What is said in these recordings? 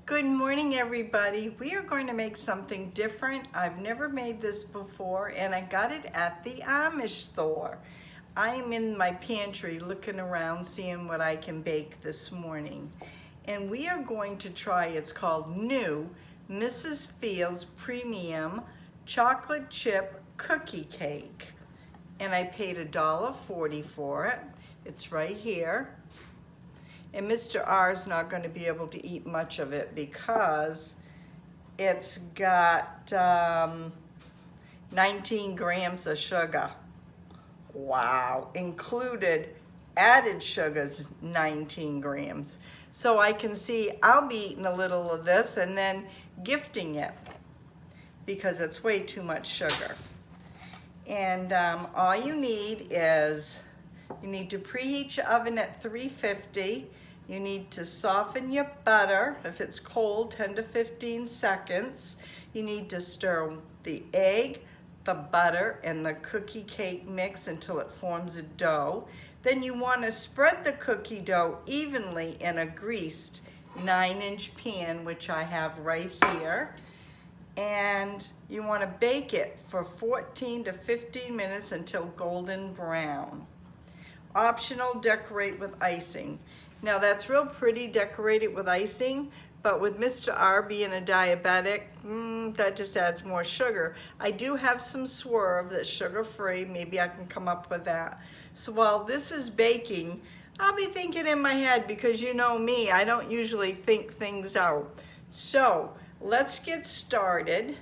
Good morning, everybody. We are going to make something different. I've never made this before, and I got it at the Amish store. I am in my pantry looking around, seeing what I can bake this morning. And we are going to try, it's called new Mrs. Fields Premium Chocolate Chip Cookie Cake. And I paid $1.40 for it. It's right here. And Mr. R is not going to be able to eat much of it because it's got 19 grams of sugar. Wow, included added sugars 19 grams. So I can see I'll be eating a little of this and then gifting it because it's way too much sugar. And all you need is, you need to preheat your oven at 350. You need to soften your butter, if it's cold, 10 to 15 seconds. You need to stir the egg, the butter, and the cookie cake mix until it forms a dough. Then you want to spread the cookie dough evenly in a greased 9-inch pan, which I have right here. And you want to bake it for 14 to 15 minutes until golden brown. Optional, decorate with icing. Now that's real pretty, decorated with icing, but with Mr. R being a diabetic, that just adds more sugar. I do have some Swerve that's sugar-free. Maybe I can come up with that. So while this is baking, I'll be thinking in my head, because you know me, I don't usually think things out. So let's get started.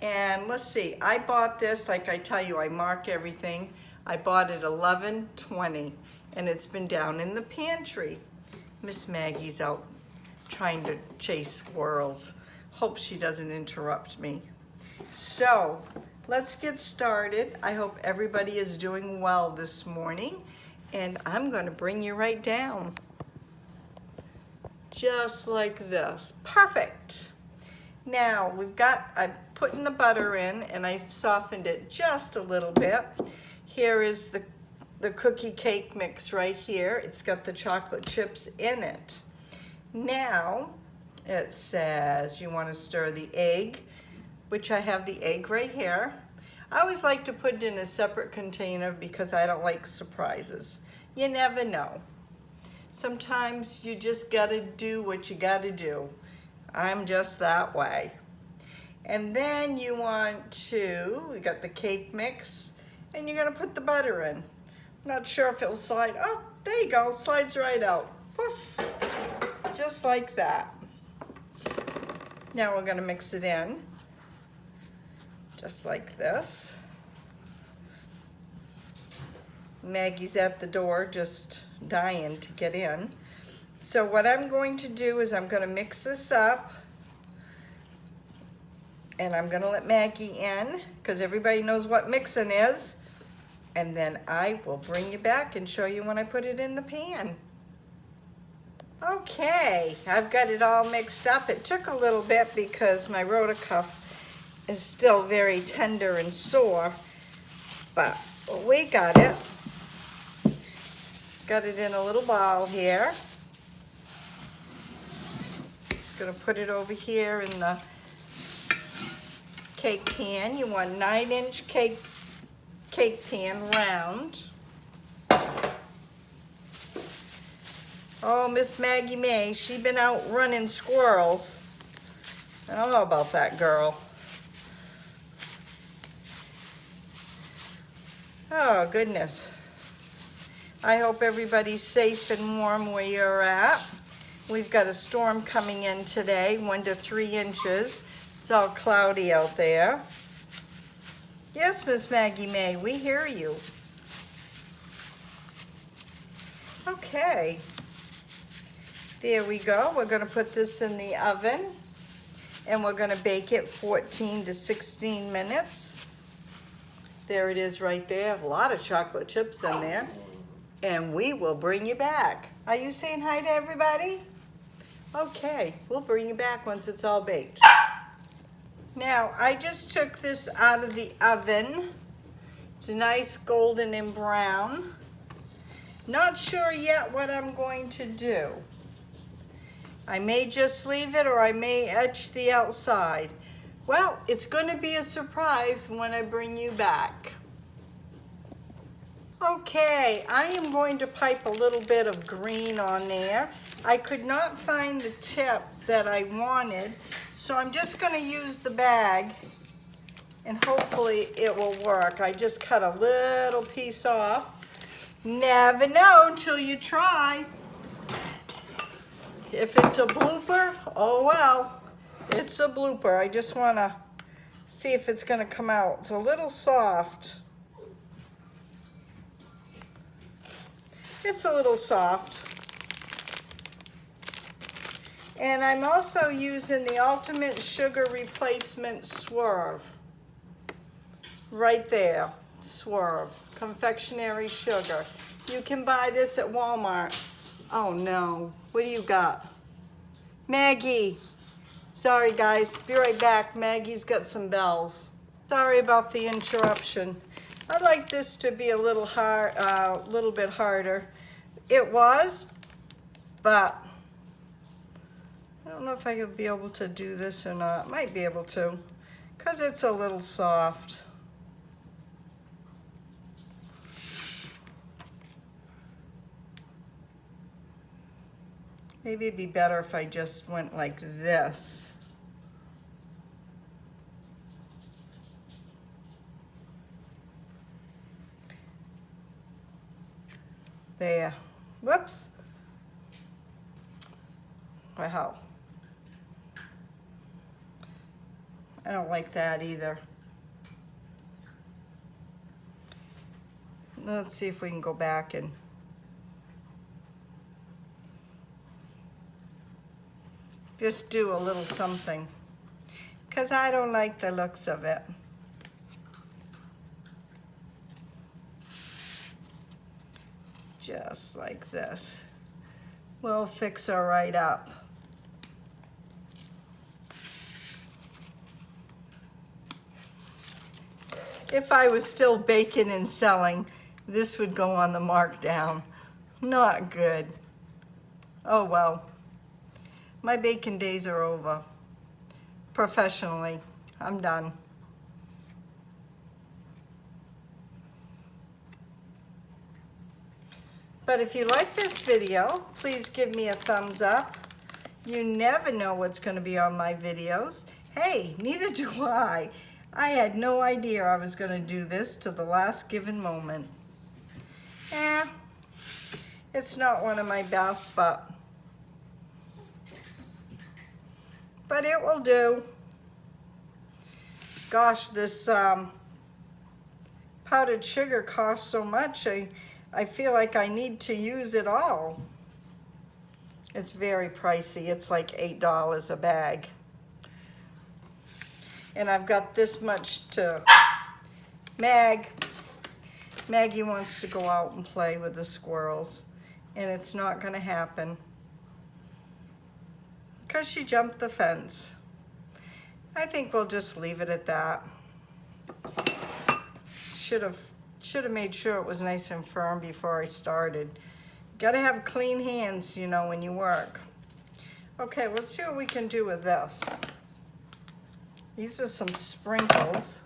And let's see, I bought this, like I tell you, I mark everything. I bought it $11.20, and it's been down in the pantry. Miss Maggie's out trying to chase squirrels. Hope she doesn't interrupt me. So let's get started. I hope everybody is doing well this morning, and I'm going to bring you right down. Just like this. Perfect. Now I'm putting the butter in, and I softened it just a little bit. Here is the cookie cake mix right here. It's got the chocolate chips in it. Now it says you want to stir the egg, which I have the egg right here. I always like to put it in a separate container because I don't like surprises. You never know. Sometimes you just gotta do what you gotta do. I'm just that way. And then you we got the cake mix, and you're gonna put the butter in. Not sure if it'll slide. Oh, there you go, slides right out. Poof, just like that. Now we're gonna mix it in, just like this. Maggie's at the door, just dying to get in. So what I'm going to do is I'm gonna mix this up, and I'm gonna let Maggie in, because everybody knows what mixing is. And then I will bring you back and show you when I put it in the pan. Okay, I've got it all mixed up. It took a little bit because my rotor cuff is still very tender and sore, but we got it. Got it in a little ball here. Gonna put it over here in the cake pan. You want 9-inch cake pan, round. Oh, Miss Maggie May, she been out running squirrels. I don't know about that girl. Oh, goodness. I hope everybody's safe and warm where you're at. We've got a storm coming in today, 1 to 3 inches. It's all cloudy out there. Yes, Miss Maggie May, we hear you. Okay. There we go. We're going to put this in the oven, and we're going to bake it 14 to 16 minutes. There it is right there. A lot of chocolate chips in there. And we will bring you back. Are you saying hi to everybody? Okay, we'll bring you back once it's all baked. Now, I just took this out of the oven. It's nice golden and brown. Not sure yet what I'm going to do. I may just leave it or I may etch the outside. Well, it's going to be a surprise when I bring you back. Okay, I am going to pipe a little bit of green on there. I could not find the tip that I wanted, so I'm just going to use the bag and hopefully it will work. I just cut a little piece off. Never know till you try. If it's a blooper, oh well, it's a blooper. I just want to see if it's going to come out. It's a little soft. It's a little soft. And I'm also using the Ultimate Sugar Replacement Swerve. Right there, Swerve, confectionery sugar. You can buy this at Walmart. Oh no, what do you got? Maggie. Sorry guys, be right back. Maggie's got some bells. Sorry about the interruption. I'd like this to be a little hard, little bit harder. It was, but I don't know if I could be able to do this or not. Might be able to, because it's a little soft. Maybe it'd be better if I just went like this. There. Whoops. Wow. I don't like that either. Let's see if we can go back and just do a little something, because I don't like the looks of it. Just like this. We'll fix her right up. If I was still baking and selling, this would go on the markdown. Not good. Oh well. My baking days are over. Professionally, I'm done. But if you like this video, please give me a thumbs up. You never know what's going to be on my videos. Hey, neither do I. I had no idea I was going to do this to the last given moment. It's not one of my best, but it will do. Gosh, this powdered sugar costs so much. I feel like I need to use it all. It's very pricey. It's like $8 a bag. And I've got this much to Maggie wants to go out and play with the squirrels, and it's not going to happen because she jumped the fence. I think we'll just leave it at that. Should have made sure it was nice and firm before I started. Gotta have clean hands, you know, when you work. Okay, let's see what we can do with this. These are some sprinkles.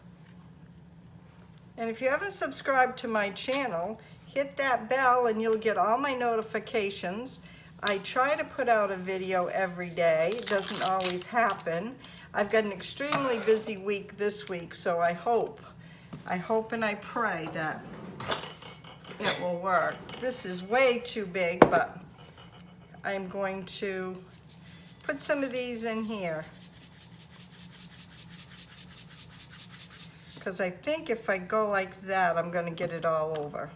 And if you haven't subscribed to my channel, hit that bell and you'll get all my notifications. I try to put out a video every day. It doesn't always happen. I've got an extremely busy week this week, so I hope and I pray that it will work. This is way too big, but I'm going to put some of these in here, because I think if I go like that, I'm going to get it all over.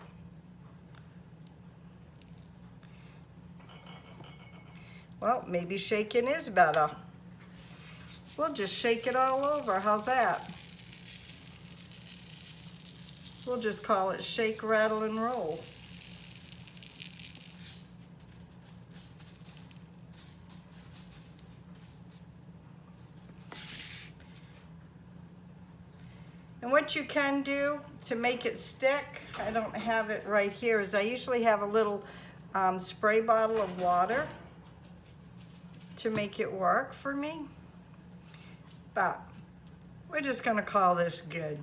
Well, maybe shaking is better. We'll just shake it all over. How's that? We'll just call it shake, rattle, and roll. And what you can do to make it stick, I don't have it right here, is I usually have a little spray bottle of water. to make it work for me. But we're just gonna call this good.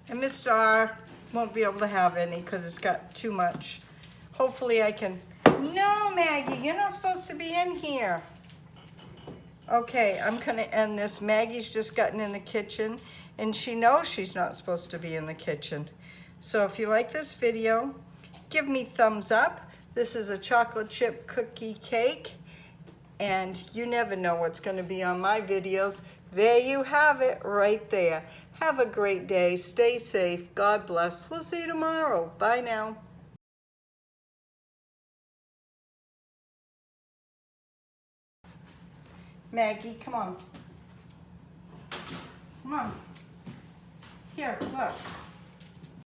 And Mr. R won't be able to have any because it's got too much. Hopefully I can, no Maggie, you're not supposed to be in here. Okay, I'm gonna end this. Maggie's just gotten in the kitchen and she knows she's not supposed to be in the kitchen. So if you like this video, give me thumbs up. This is a chocolate chip cookie cake, and you never know what's gonna be on my videos. There you have it, right there. Have a great day, stay safe, God bless. We'll see you tomorrow. Bye now. Maggie, come on. Come on. Here, look.